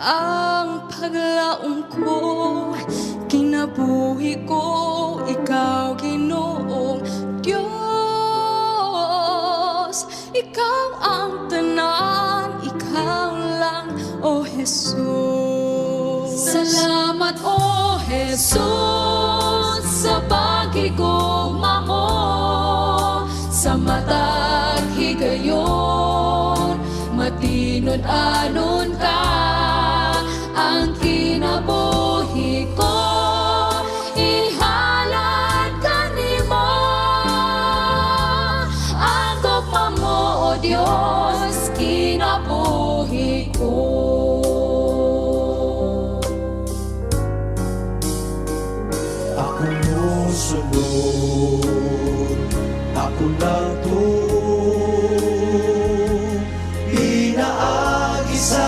Ang paglaom ko, kinabuhi ko, ikaw Ginoong Diyos. Ikaw ang tanan, ikaw lang, O Jesus. Salamat, O Jesus, sa pagigugma mo, sa matag higayon, matinod anon ka. Ang kinabuhi ko, ihalad ka nimo. Ang gugma mo, O Diyos, kinabuhi ko. Ako musunod, ako lang to. Pinaagi sa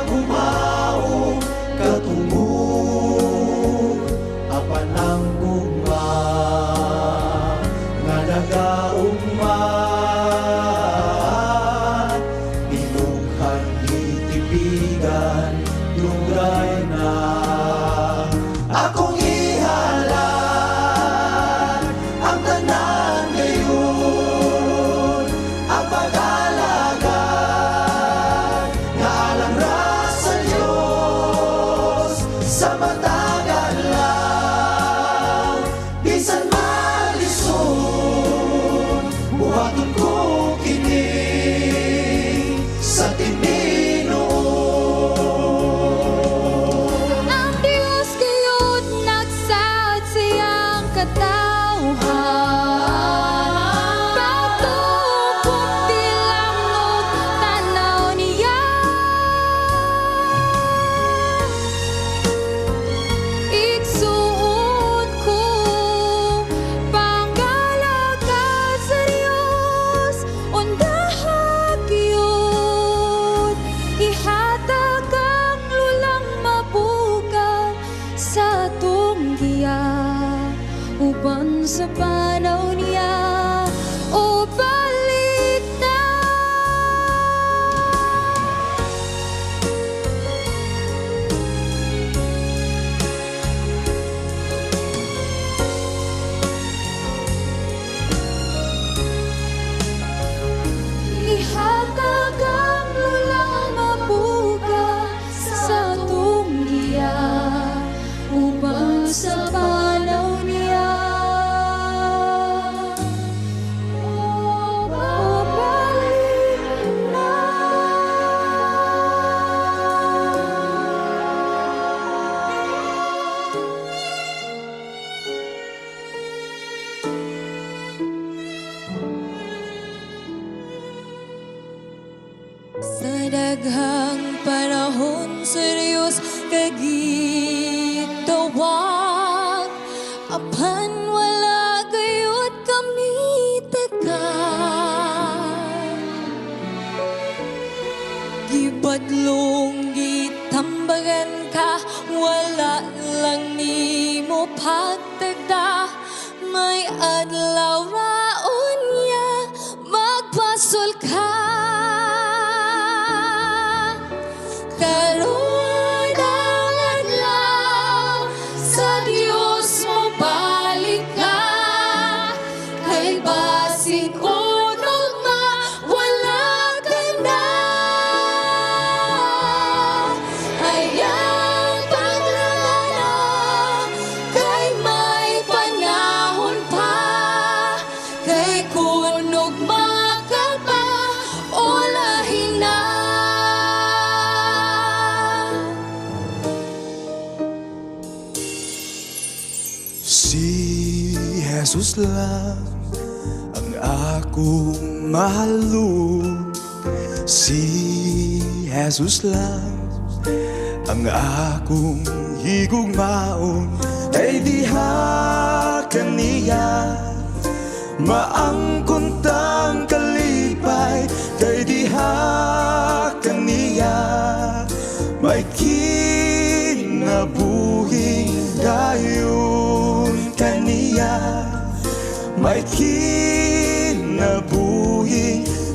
gumaong katungog, apan ang gugma nga nagaugma. Pinughan itipigan, lugay na akong ihalad ang tanan gayon, ang pag-alagad nga alang ra sa Diyos, sa matagal lang bisan malisod, buhaton ko kini sa tininuod. Ang Diyos gayon nagsaad siyang katawhan, pagtupok tilangog tanaw niya. Igsuot ko panggalagad sa Diyos, undahag yun, ihatag ang lulang mabugal sa tunggiya, uban sa panaw niya, o balik na. Ihatag ang lulang mabugal sa tunggiya, upang sa panaw niya, o balik na. Sa daghang panahon sa Diyos kagitawag, apan wala gayud kami tagan. Gibadlong gitambagan ka, wala lang nimo pagtagda. May adlaw raon niya magpasol ka. Karon ang adlaw sa Diyos mo balik ka, kay basig unog wala ka na. Ayang paglanganak, kay may panahon pa, kay kunog ka pa, ulahin na. Si Jesus lang ang akong mahalo. Si Jesus lang ang akong higugmaon. Kay diha kaniya maangkon tang kalipay. Kay diha kaniya may kinabuhing gayon. Kaniya may kinabuhing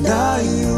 gayon.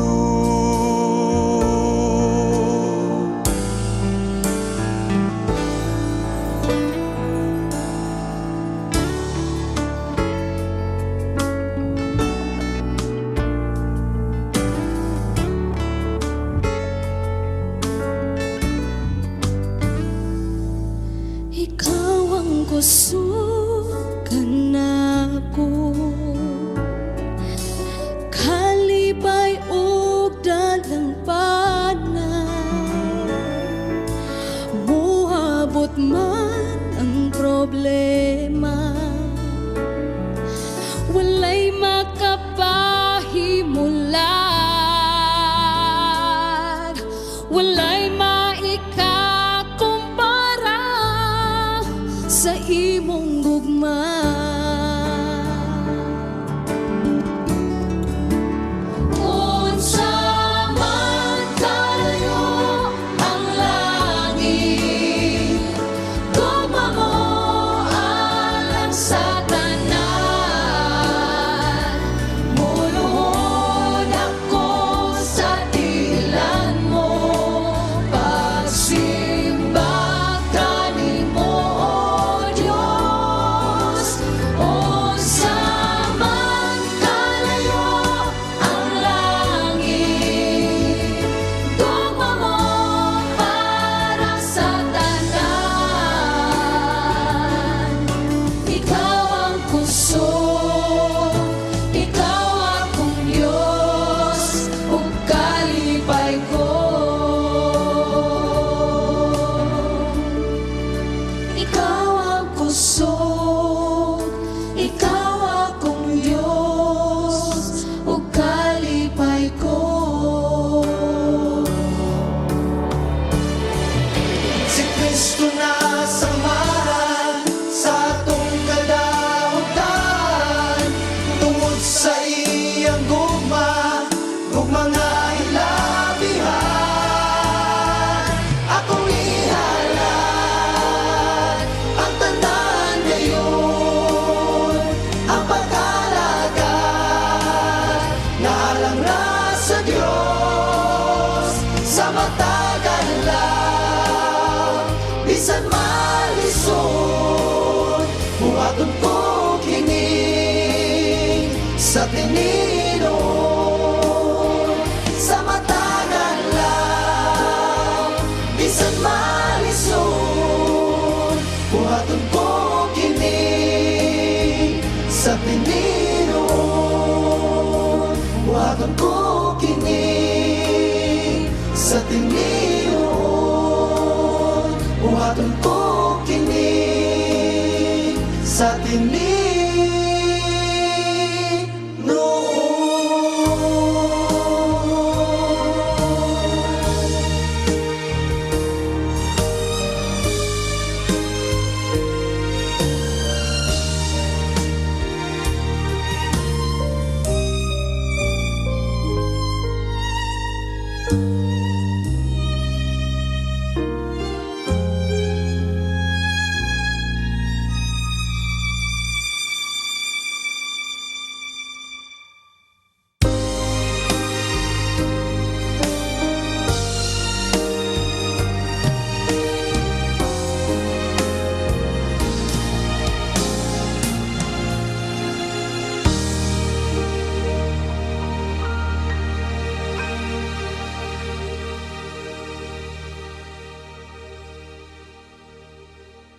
sa tininon, sa matagan lang, bisan malisod, buhaton ko kini sa tininon, buhaton ko kini sa tininon, buhaton ko kini sa tininon.